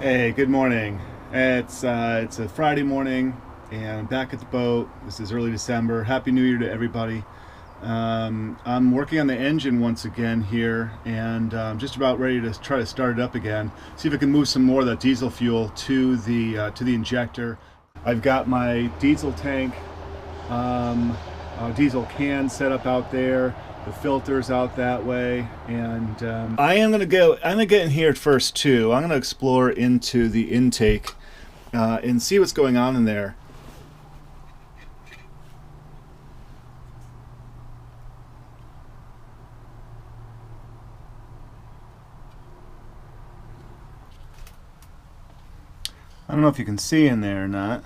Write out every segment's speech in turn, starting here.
Hey, good morning. It's a Friday morning, and I'm back at the boat. This is early December. Happy New Year to everybody. I'm working on the engine once again here, and I'm just about ready to try to start it up again. See if I can move some more of that diesel fuel to the injector. I've got my diesel tank, diesel can set up out there. The filters out that way, and I'm gonna get in here first too. I'm gonna explore into the intake and see what's going on in there. I don't know if you can see in there or not.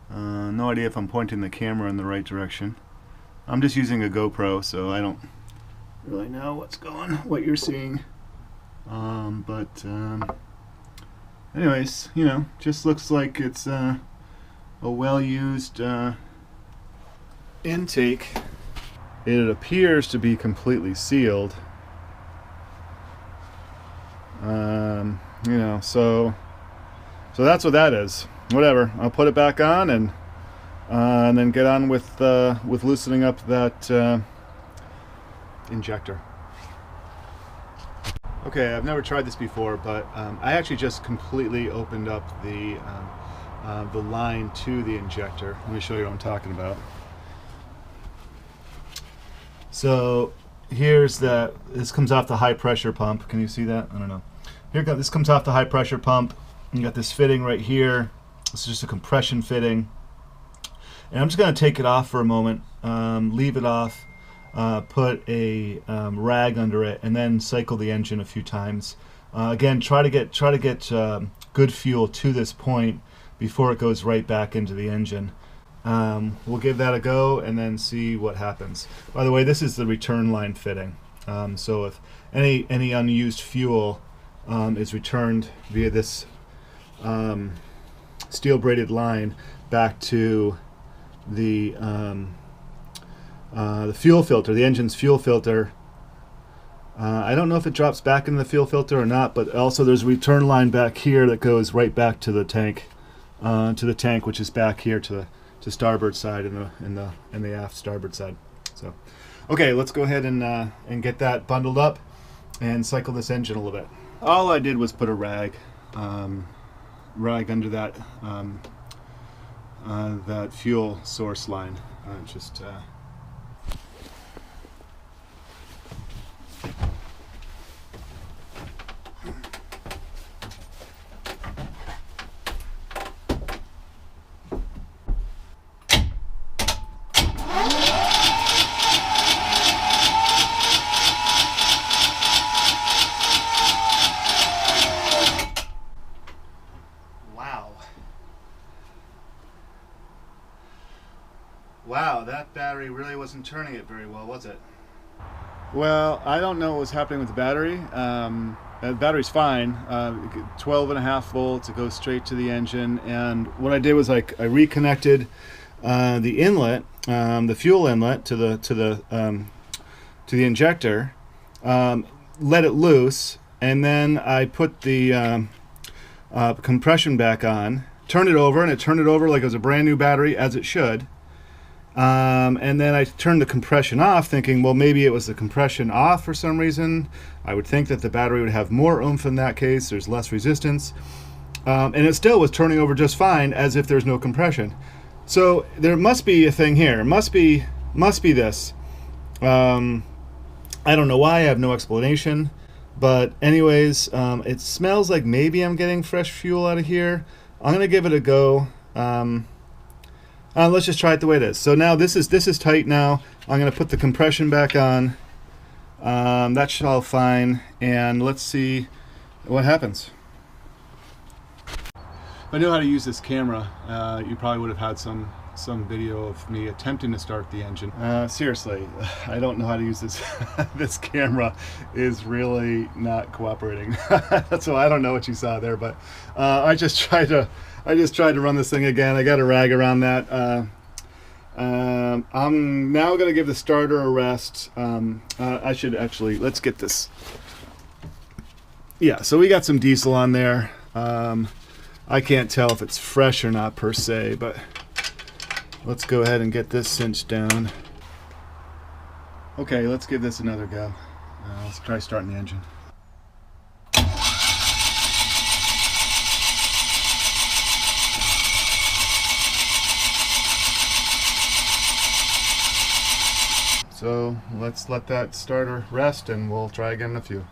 No idea if I'm pointing the camera in the right direction. I'm just using a GoPro, so I don't really know what you're seeing. Anyways, just looks like it's a well-used intake. It appears to be completely sealed. So that's what that is. Whatever. I'll put it back on and then get on with loosening up that injector. Okay, I've never tried this before, but I actually just completely opened up the line to the injector. Let me show you what I'm talking about. So this comes off the high pressure pump. Can you see that? I don't know. This comes off the high pressure pump. You got this fitting right here. This is just a compression fitting. And I'm just going to take it off for a moment, leave it off, put a rag under it, and then cycle the engine a few times. Again, try to get good fuel to this point before it goes right back into the engine. We'll give that a go and then see what happens. By the way, this is the return line fitting. So if any unused fuel is returned via this steel braided line back to the fuel filter, the engine's fuel filter. I don't know if it drops back into the fuel filter or not, but also there's a return line back here that goes right back to the tank, which is back here to starboard side and the aft starboard side. So, okay, let's go ahead and get that bundled up and cycle this engine a little bit. All I did was put a rag under that that fuel source line. Wow, that battery really wasn't turning it very well, was it? Well, I don't know what was happening with the battery. The battery's fine. 12.5 volts. It goes straight to the engine. And what I did was I reconnected the inlet, the fuel inlet, to the injector. Let it loose, and then I put the compression back on. Turned it over, and it turned it over like it was a brand new battery, as it should. And then I turned the compression off, thinking, well, maybe it was the compression off for some reason. I would think that the battery would have more oomph in that case. There's less resistance. And it still was turning over just fine, as if there's no compression. So there must be a thing here. It must be this. I don't know why. I have no explanation. But anyways, it smells like maybe I'm getting fresh fuel out of here. I'm going to give it a go. Let's just try it the way it is. So now this is tight now. I'm going to put the compression back on. That should all fine. And let's see what happens. If I knew how to use this camera, you probably would have had some video of me attempting to start the engine. Seriously, I don't know how to use this. This camera is really not cooperating. So I don't know what you saw there, but I just tried to run this thing again. I got a rag around that. I'm now going to give the starter a rest. I should actually, let's get this. Yeah, so we got some diesel on there. I can't tell if it's fresh or not per se, but let's go ahead and get this cinched down. Okay, let's give this another go. Let's try starting the engine. So let's let that starter rest and we'll try again in a few.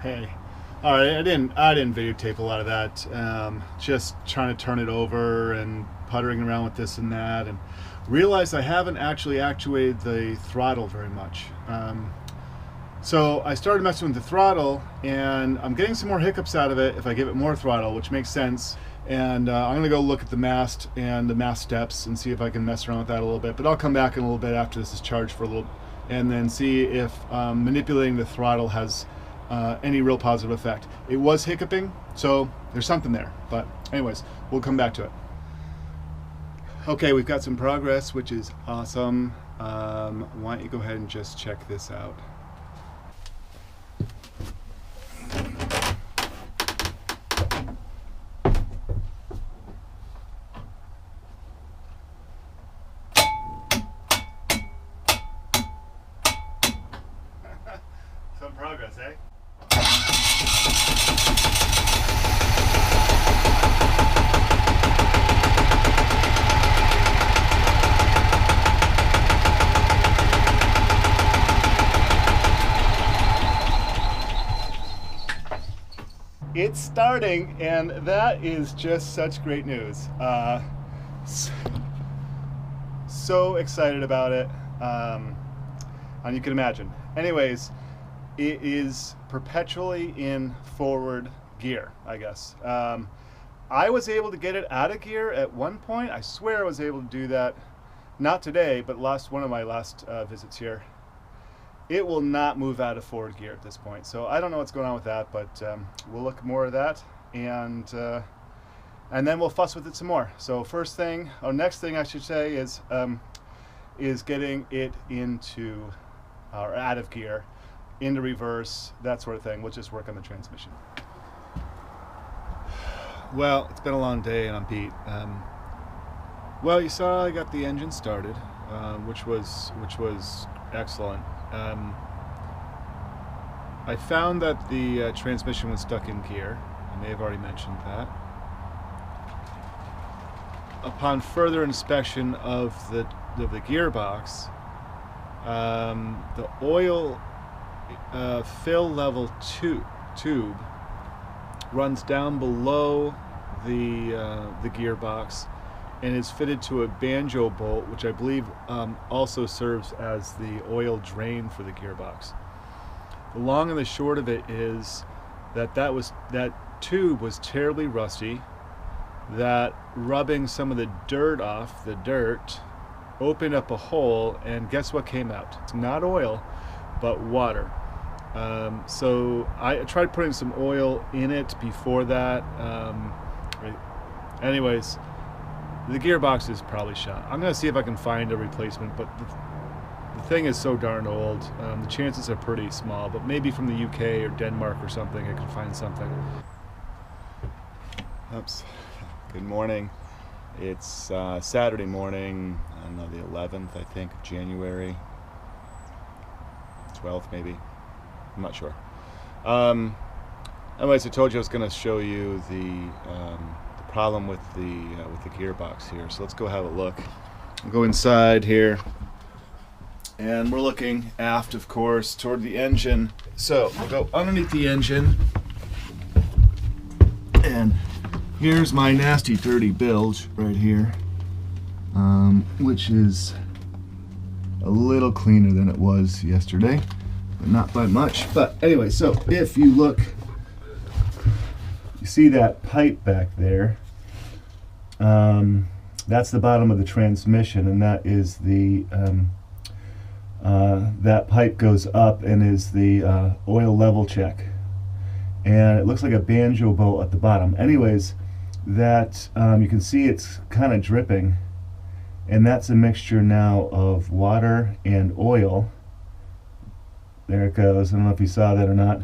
Hey, all right, I didn't videotape a lot of that. Just trying to turn it over and puttering around with this and that, and realized I haven't actually actuated the throttle very much. So I started messing with the throttle, and I'm getting some more hiccups out of it if I give it more throttle, which makes sense. And I'm gonna go look at the mast and the mast steps and see if I can mess around with that a little bit. But I'll come back in a little bit after this is charged for a little, and then see if manipulating the throttle has any real positive effect. It was hiccuping, so there's something there. But anyways, we'll come back to it. Okay, we've got some progress, which is awesome. Why don't you go ahead and just check this out. Some progress, eh? It's starting, and that is just such great news. So excited about it, and you can imagine. Anyways, it is perpetually in forward gear, I guess. I was able to get it out of gear at one point. I swear I was able to do that. Not today, but one of my last visits here. It will not move out of forward gear at this point. So I don't know what's going on with that, but we'll look more at that, and then we'll fuss with it some more. So next thing I should say is getting it into, or out of gear, into reverse, that sort of thing. We'll just work on the transmission. Well, it's been a long day and I'm beat. Well, you saw I got the engine started, which was excellent. I found that the transmission was stuck in gear. I may have already mentioned that. Upon further inspection of the gearbox, the oil fill level tube runs down below the gearbox and is fitted to a banjo bolt, which I believe also serves as the oil drain for the gearbox. The long and the short of it is that tube was terribly rusty, that rubbing some of the dirt off, opened up a hole, and guess what came out? It's not oil, but water. So I tried putting some oil in it before that. Anyways, the gearbox is probably shot. I'm gonna see if I can find a replacement, but the thing is so darn old. The chances are pretty small, but maybe from the UK or Denmark or something I can find something. Oops. Good morning. It's Saturday morning, I don't know, the 11th, I think, of January. 12th, maybe. I'm not sure. Anyways, I told you I was going to show you the problem with the gearbox here. So let's go have a look. I'll go inside here, and we're looking aft, of course, toward the engine. So we'll go underneath the engine, and here's my nasty dirty bilge right here, which is a little cleaner than it was yesterday, but not by much. But anyway, so if you look, you see that pipe back there. That's the bottom of the transmission, and that is the that pipe goes up and is the oil level check, and it looks like a banjo bolt at the bottom. Anyways, that you can see it's kind of dripping, and that's a mixture now of water and oil. There it goes. I don't know if you saw that or not,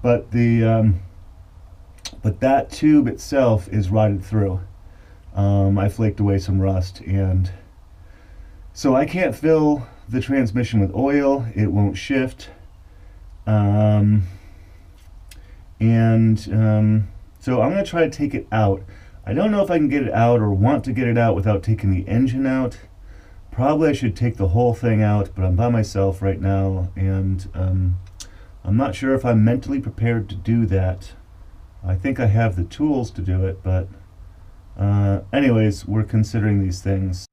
but the but that tube itself is rotted through. I flaked away some rust, and so I can't fill the transmission with oil. It won't shift. So I'm going to try to take it out. I don't know if I can get it out or want to get it out without taking the engine out. Probably I should take the whole thing out, but I'm by myself right now, and I'm not sure if I'm mentally prepared to do that. I think I have the tools to do it, but anyways, we're considering these things.